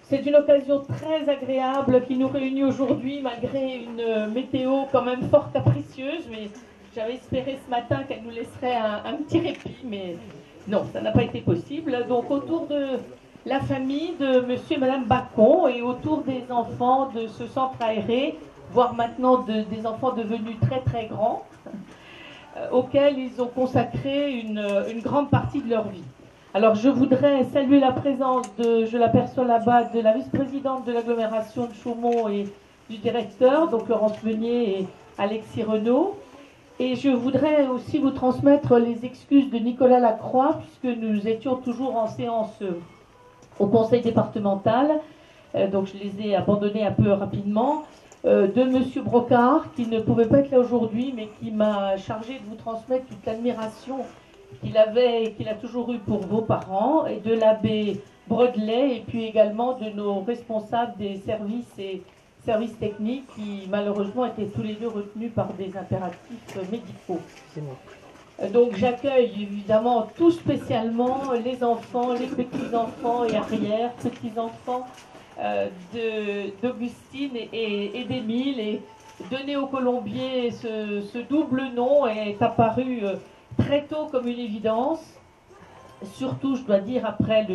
C'est une occasion très agréable qui nous réunit aujourd'hui, malgré une météo quand même fort capricieuse, mais j'avais espéré ce matin qu'elle nous laisserait un petit répit, mais non, ça n'a pas été possible. Donc autour de la famille de monsieur et madame Bacon et autour des enfants de ce centre aéré, voire maintenant des enfants devenus très très grands, auxquels ils ont consacré une grande partie de leur vie. Alors je voudrais saluer la présence je l'aperçois là-bas, de la vice-présidente de l'agglomération de Chaumont et du directeur, donc Laurence Meunier et Alexis Renaud. Et je voudrais aussi vous transmettre les excuses de Nicolas Lacroix, puisque nous étions toujours en séance au conseil départemental, donc je les ai abandonnés un peu rapidement, de monsieur Brocard, qui ne pouvait pas être là aujourd'hui, mais qui m'a chargé de vous transmettre toute l'admiration qu'il avait et qu'il a toujours eu pour vos parents, et de l'abbé Bredelet, et puis également de nos responsables des services et services techniques qui malheureusement étaient tous les deux retenus par des impératifs médicaux. Donc j'accueille évidemment tout spécialement les enfants, les petits-enfants et arrière-petits-enfants d'Augustine et d'Émile. Et donner au Colombier ce double nom est apparu très tôt comme une évidence, surtout je dois dire après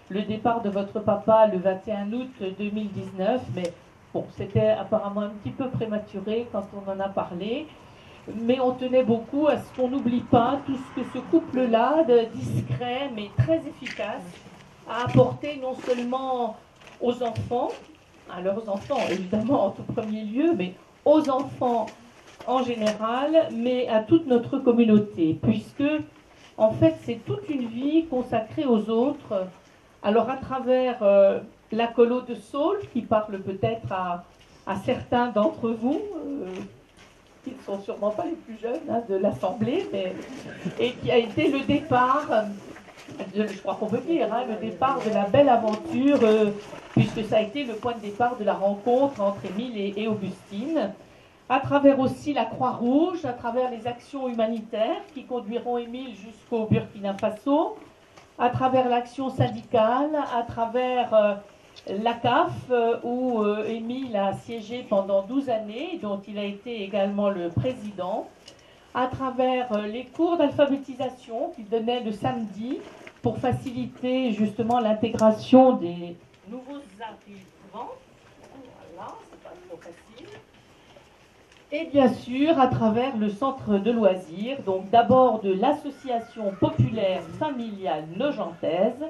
le départ de votre papa le 21 août 2019, mais bon, c'était apparemment un petit peu prématuré quand on en a parlé, mais on tenait beaucoup à ce qu'on n'oublie pas tout ce que ce couple-là, discret mais très efficace, a apporté non seulement aux enfants, à leurs enfants évidemment en tout premier lieu, mais aux enfants en général, mais à toute notre communauté, puisque en fait c'est toute une vie consacrée aux autres. Alors à travers la colo de Saul, qui parle peut-être à certains d'entre vous, qui ne sont sûrement pas les plus jeunes de l'Assemblée, et qui a été le départ, je crois qu'on peut dire, le départ de la belle aventure, puisque ça a été le point de départ de la rencontre entre Émile et Augustine, à travers aussi la Croix-Rouge, à travers les actions humanitaires qui conduiront Émile jusqu'au Burkina Faso, à travers l'action syndicale, à travers la CAF, où Émile a siégé pendant 12 années, dont il a été également le président, à travers les cours d'alphabétisation qu'il donnait le samedi pour faciliter justement l'intégration des nouveaux arrivants. Voilà, c'est pas trop facile. Et bien sûr, à travers le centre de loisirs, donc d'abord de l'association populaire familiale nogentaise,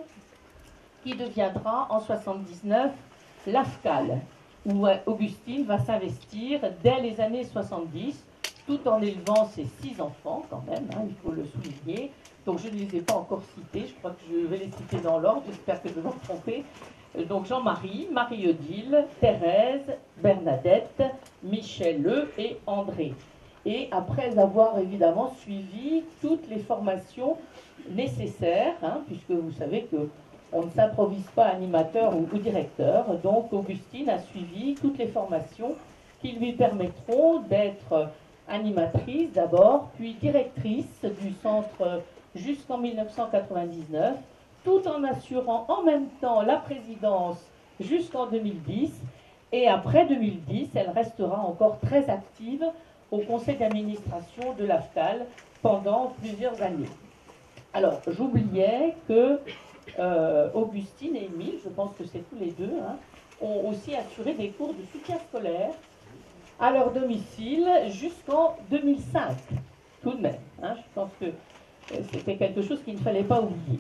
qui deviendra en 79 l'AFCAL, où Augustine va s'investir dès les années 70, tout en élevant ses 6 enfants quand même, il faut le souligner. Donc je ne les ai pas encore cités, je crois que je vais les citer dans l'ordre, j'espère que je vais me tromper. Donc Jean-Marie, Marie-Odile, Thérèse, Bernadette, Michel et André. Et après avoir évidemment suivi toutes les formations nécessaires, puisque vous savez qu'on ne s'improvise pas animateur ou directeur, donc Augustine a suivi toutes les formations qui lui permettront d'être animatrice d'abord, puis directrice du centre jusqu'en 1999, tout en assurant en même temps la présidence jusqu'en 2010. Et après 2010, elle restera encore très active au conseil d'administration de l'AFCAL pendant plusieurs années. Alors, j'oubliais que Augustine et Émile, je pense que c'est tous les deux, ont aussi assuré des cours de soutien scolaire à leur domicile jusqu'en 2005, tout de même. Je pense que c'était quelque chose qu'il ne fallait pas oublier.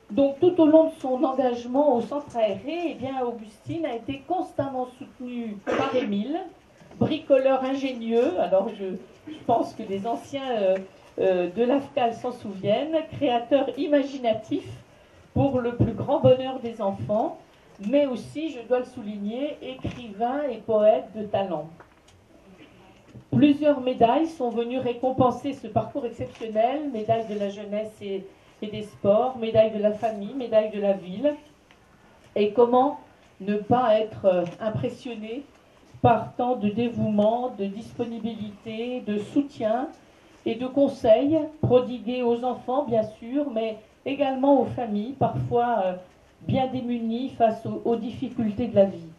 Donc tout au long de son engagement au centre aéré, Augustine a été constamment soutenue par Émile, bricoleur ingénieux. Alors je pense que les anciens de l'AFCAL s'en souviennent, créateur imaginatif pour le plus grand bonheur des enfants, mais aussi, je dois le souligner, écrivain et poète de talent. Plusieurs médailles sont venues récompenser ce parcours exceptionnel, médaille de la jeunesse et des sports, médaille de la famille, médaille de la ville. Et comment ne pas être impressionné par tant de dévouement, de disponibilité, de soutien et de conseils prodigués aux enfants, bien sûr, mais également aux familles, parfois bien démunies face aux difficultés de la vie.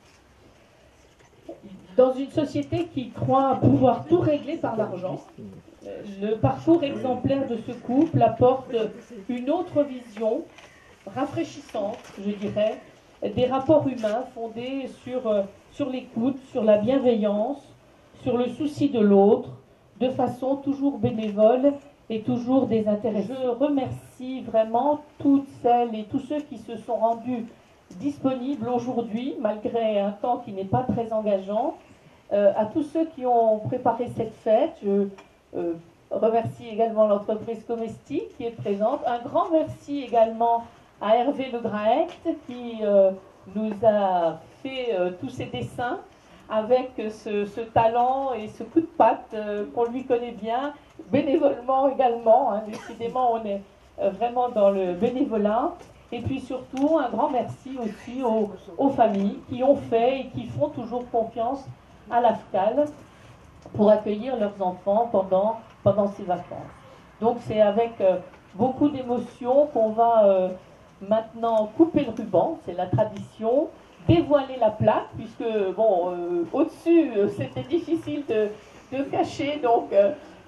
Dans une société qui croit pouvoir tout régler par l'argent, le parcours exemplaire de ce couple apporte une autre vision, rafraîchissante, je dirais, des rapports humains fondés sur l'écoute, sur la bienveillance, sur le souci de l'autre, de façon toujours bénévole et toujours désintéressée. Je remercie vraiment toutes celles et tous ceux qui se sont rendus disponibles aujourd'hui, malgré un temps qui n'est pas très engageant. À tous ceux qui ont préparé cette fête, je remercie également l'entreprise Comestic qui est présente. Un grand merci également à Hervé Le Graect qui nous a fait tous ces dessins avec ce talent et ce coup de patte qu'on lui connaît bien, bénévolement également, hein, décidément on est vraiment dans le bénévolat. Et puis surtout un grand merci aussi aux familles qui ont fait et qui font toujours confiance à l'AFCAL pour accueillir leurs enfants pendant ces vacances. Donc c'est avec beaucoup d'émotion qu'on va maintenant couper le ruban, c'est la tradition, dévoiler la plaque, puisque bon, au-dessus c'était difficile de cacher, donc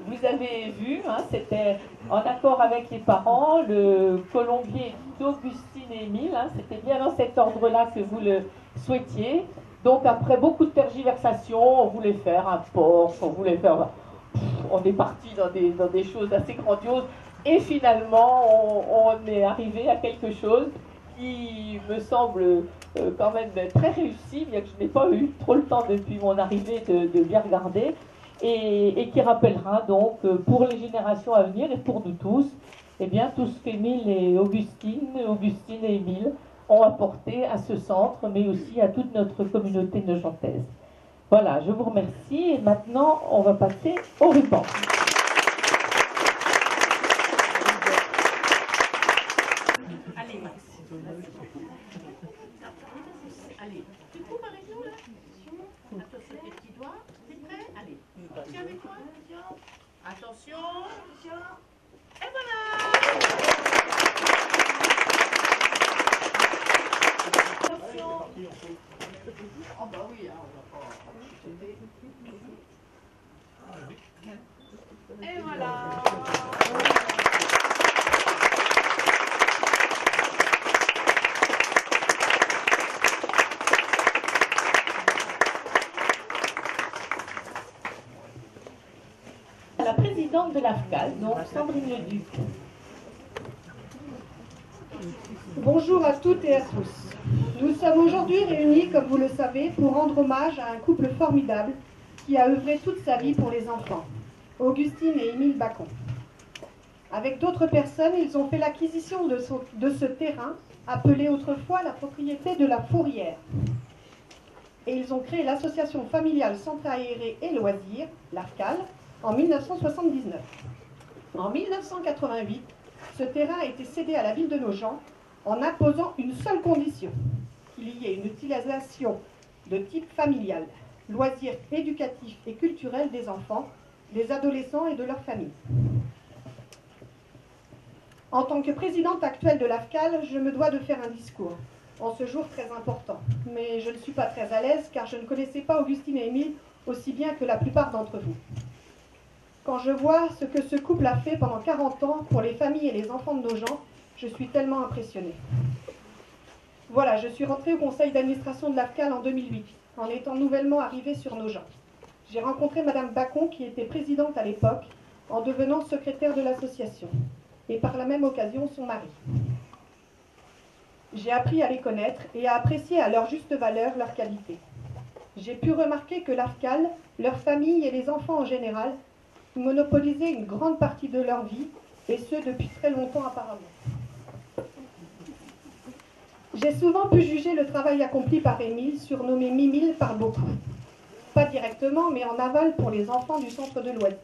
vous avez vu, hein, c'était en accord avec les parents, le colombier d'Augustine et Émile, hein, c'était bien dans cet ordre-là que vous le souhaitiez. Donc après beaucoup de tergiversations, on voulait faire un Porsche, on voulait faire... on est parti dans des choses assez grandioses, et finalement on est arrivé à quelque chose qui me semble quand même très réussi, bien que je n'ai pas eu trop le temps depuis mon arrivée de bien regarder, et qui rappellera donc pour les générations à venir et pour nous tous, eh bien tout ce qu'Émile et Augustine et Émile ont apporté à ce centre, mais aussi à toute notre communauté nogentaise. Voilà, je vous remercie, et maintenant on va passer au ruban. Allez, Max. Allez, tu coupes avec nous là? Attention, tes petits doigts. T'es prêt? Allez. Tu es avec moi? Attention. Et voilà. Attention. Oh bah oui, hein, on va pas. Et voilà. La présidente de l'AFCAL, donc Sandrine Leduc. Bonjour à toutes et à tous. Nous sommes aujourd'hui réunis, comme vous le savez, pour rendre hommage à un couple formidable qui a œuvré toute sa vie pour les enfants, Augustine et Émile Bacon. Avec d'autres personnes, ils ont fait l'acquisition de ce terrain, appelé autrefois la propriété de la Fourrière. Et ils ont créé l'association familiale Centre aéré et loisirs, l'AFCAL, en 1979. En 1988, ce terrain a été cédé à la ville de Nogent en imposant une seule condition, qu'il y ait une utilisation de type familial, loisirs éducatifs et culturels des enfants, des adolescents et de leurs familles. En tant que présidente actuelle de l'AFCAL, je me dois de faire un discours, en ce jour très important. Mais je ne suis pas très à l'aise car je ne connaissais pas Augustine et Émile aussi bien que la plupart d'entre vous. Quand je vois ce que ce couple a fait pendant 40 ans pour les familles et les enfants de Nogent, je suis tellement impressionnée. Voilà, je suis rentrée au conseil d'administration de l'AFCAL en 2008, en étant nouvellement arrivée sur Nogent. J'ai rencontré Madame Bacon, qui était présidente à l'époque, en devenant secrétaire de l'association, et par la même occasion son mari. J'ai appris à les connaître et à apprécier à leur juste valeur leur qualité. J'ai pu remarquer que l'AFCAL, leurs familles et les enfants en général monopolisaient une grande partie de leur vie, et ce depuis très longtemps apparemment. J'ai souvent pu juger le travail accompli par Émile, surnommé Mimile par beaucoup. Pas directement, mais en aval pour les enfants du centre de loisirs.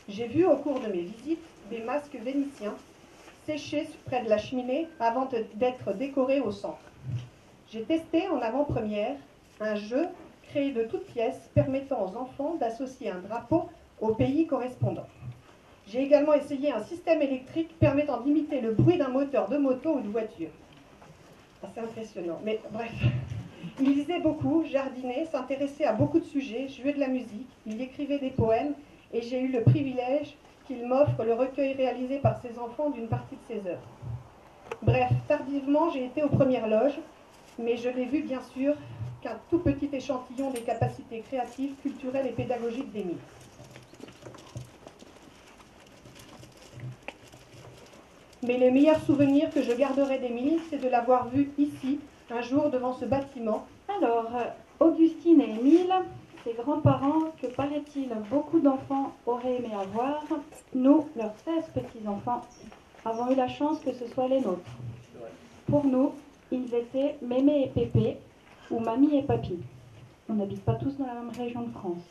J'ai vu au cours de mes visites des masques vénitiens séchés près de la cheminée avant d'être décorés au centre. J'ai testé en avant-première un jeu créé de toutes pièces permettant aux enfants d'associer un drapeau au pays correspondant. J'ai également essayé un système électrique permettant d'imiter le bruit d'un moteur de moto ou de voiture. C'est impressionnant, mais bref. Il lisait beaucoup, jardinait, s'intéressait à beaucoup de sujets, jouait de la musique, il écrivait des poèmes, et j'ai eu le privilège qu'il m'offre le recueil réalisé par ses enfants d'une partie de ses œuvres. Bref, tardivement, j'ai été aux premières loges, mais je n'ai vu bien sûr qu'un tout petit échantillon des capacités créatives, culturelles et pédagogiques d'Émile. Mais le meilleur souvenir que je garderai d'Émile, c'est de l'avoir vu ici, un jour devant ce bâtiment. Alors, Augustine et Émile, ses grands-parents, que paraît-il beaucoup d'enfants auraient aimé avoir, nous, leurs 16 petits-enfants, avons eu la chance que ce soit les nôtres. Pour nous, ils étaient Mémé et Pépé, ou Mamie et Papy. On n'habite pas tous dans la même région de France.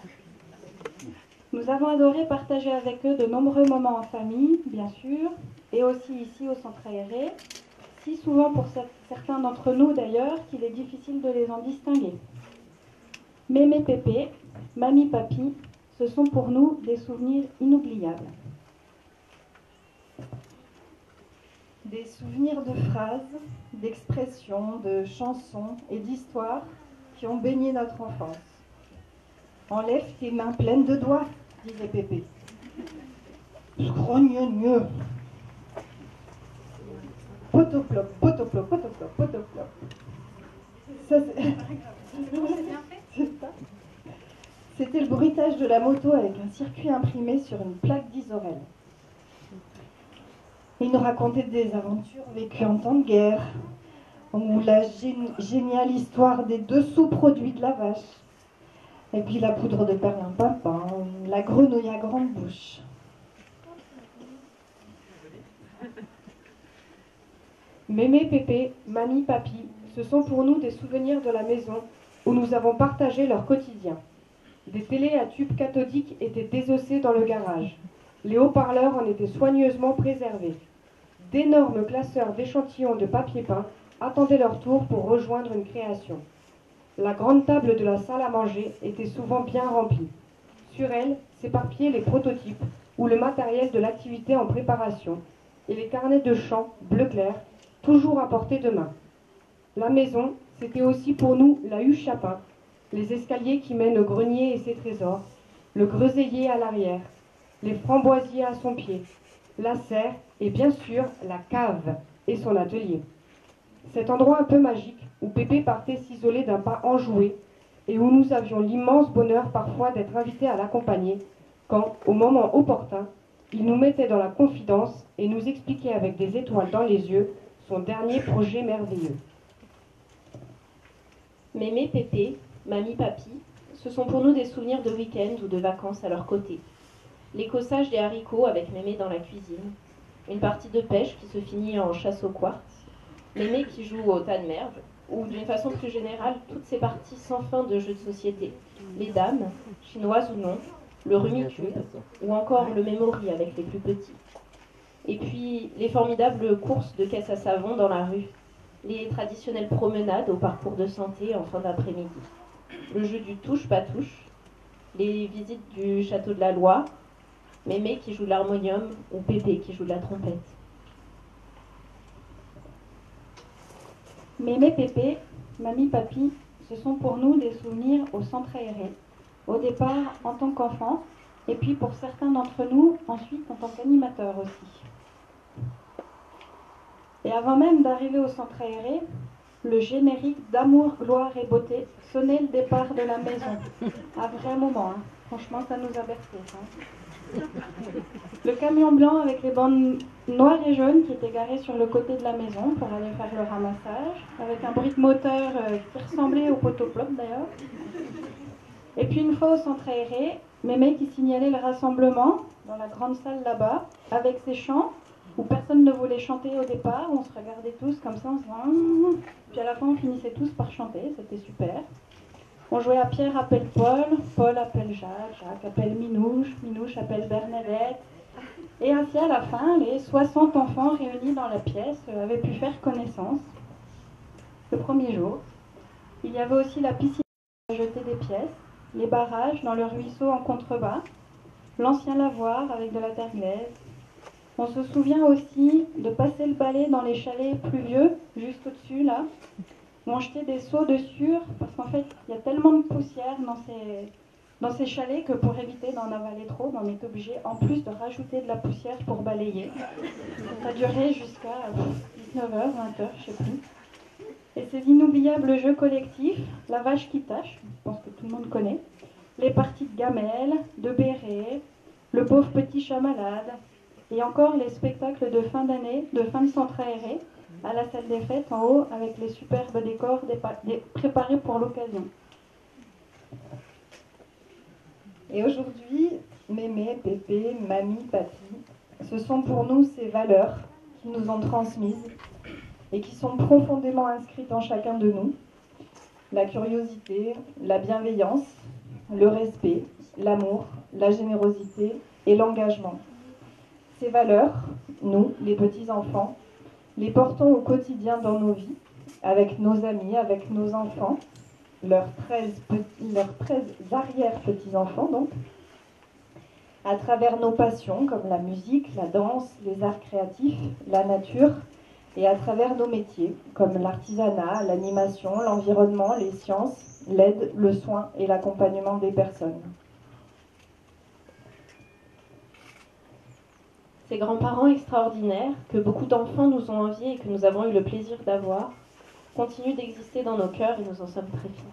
Nous avons adoré partager avec eux de nombreux moments en famille, bien sûr, et aussi ici au centre aéré, si souvent pour certains d'entre nous d'ailleurs qu'il est difficile de les en distinguer. Mémé Pépé, Mamie Papy, ce sont pour nous des souvenirs inoubliables. Des souvenirs de phrases, d'expressions, de chansons et d'histoires qui ont baigné notre enfance. Enlève tes mains pleines de doigts, disait Pépé. Scrogneux. Potoclop, potoclop, potoclop, potoclop. Ça, c'est ça. C'était le bruitage de la moto avec un circuit imprimé sur une plaque d'Isorel. Il nous racontait des aventures vécues en temps de guerre, ou la géniale histoire des 2 sous-produits de la vache, et puis la poudre de perlimpinpin, la grenouille à grande bouche. Mémé, Pépé, Mamie, Papy, ce sont pour nous des souvenirs de la maison où nous avons partagé leur quotidien. Des télés à tubes cathodiques étaient désossés dans le garage. Les haut-parleurs en étaient soigneusement préservés. D'énormes classeurs d'échantillons de papier peint attendaient leur tour pour rejoindre une création. La grande table de la salle à manger était souvent bien remplie. Sur elle s'éparpillaient les prototypes ou le matériel de l'activité en préparation et les carnets de chant bleu clair, toujours à portée de main. La maison, c'était aussi pour nous la huche à pain, les escaliers qui mènent au grenier et ses trésors, le groseillier à l'arrière, les framboisiers à son pied, la serre et bien sûr la cave et son atelier. Cet endroit un peu magique où Pépé partait s'isoler d'un pas enjoué et où nous avions l'immense bonheur parfois d'être invités à l'accompagner quand, au moment opportun, il nous mettait dans la confidence et nous expliquait avec des étoiles dans les yeux son dernier projet merveilleux. Mémé, Pépé, Mamie, Papy, ce sont pour nous des souvenirs de week-end ou de vacances à leur côté. L'écossage des haricots avec Mémé dans la cuisine, une partie de pêche qui se finit en chasse au quartz, Mémé qui joue au tas de merde, ou d'une façon plus générale, toutes ces parties sans fin de jeux de société. Les dames, chinoises ou non, le Rumicube, ou encore le Memory avec les plus petits. Et puis les formidables courses de caisse à savon dans la rue, les traditionnelles promenades au parcours de santé en fin d'après-midi, le jeu du touche-pas-touche, les visites du château de la Loire, Mémé qui joue de l'harmonium ou Pépé qui joue de la trompette. Mémé, Pépé, Mamie, Papy, ce sont pour nous des souvenirs au centre aéré. Au départ en tant qu'enfant, et puis pour certains d'entre nous, ensuite en tant qu'animateur aussi. Et avant même d'arriver au centre aéré, le générique d'Amour, Gloire et Beauté sonnait le départ de la maison. Un vrai moment, hein. Franchement, ça nous a bercés. Hein. Le camion blanc avec les bandes noires et jaunes qui étaient garées sur le côté de la maison pour aller faire le ramassage, avec un bruit de moteur qui ressemblait au potoplop d'ailleurs. Et puis une fois au centre aéré, Mémé qui signalait le rassemblement dans la grande salle là-bas, avec ses chants, où personne ne voulait chanter au départ, on se regardait tous comme ça, on se disant... Puis à la fin on finissait tous par chanter, c'était super. On jouait à Pierre appelle Paul, Paul appelle Jacques, Jacques appelle Minouche, Minouche appelle Bernadette. Et ainsi à la fin, les 60 enfants réunis dans la pièce avaient pu faire connaissance. Le premier jour, il y avait aussi la piscine à jeter des pièces, les barrages dans le ruisseau en contrebas, l'ancien lavoir avec de la terre glaise. On se souvient aussi de passer le balai dans les chalets pluvieux, juste au-dessus là, où on jetait des seaux dessus, parce qu'en fait, il y a tellement de poussière dans ces chalets que pour éviter d'en avaler trop, on est obligé en plus de rajouter de la poussière pour balayer. Ça durait jusqu'à 19h, 20h, je sais plus. Et ces inoubliables jeux collectifs, la vache qui tâche, je pense que tout le monde connaît, les parties de gamelles, de bérets, le pauvre petit chat malade, et encore les spectacles de fin d'année, de fin de centre aéré, à la salle des fêtes en haut, avec les superbes décors préparés pour l'occasion. Et aujourd'hui, Mémé, Pépé, Mamie, Papy, ce sont pour nous ces valeurs qui nous ont transmises et qui sont profondément inscrites en chacun de nous. La curiosité, la bienveillance, le respect, l'amour, la générosité et l'engagement. Ces valeurs, nous, les petits-enfants, les portons au quotidien dans nos vies, avec nos amis, avec nos enfants, leurs 13 arrière-petits-enfants donc, à travers nos passions comme la musique, la danse, les arts créatifs, la nature, et à travers nos métiers comme l'artisanat, l'animation, l'environnement, les sciences, l'aide, le soin et l'accompagnement des personnes. Ces grands-parents extraordinaires que beaucoup d'enfants nous ont enviés et que nous avons eu le plaisir d'avoir continuent d'exister dans nos cœurs et nous en sommes très fiers.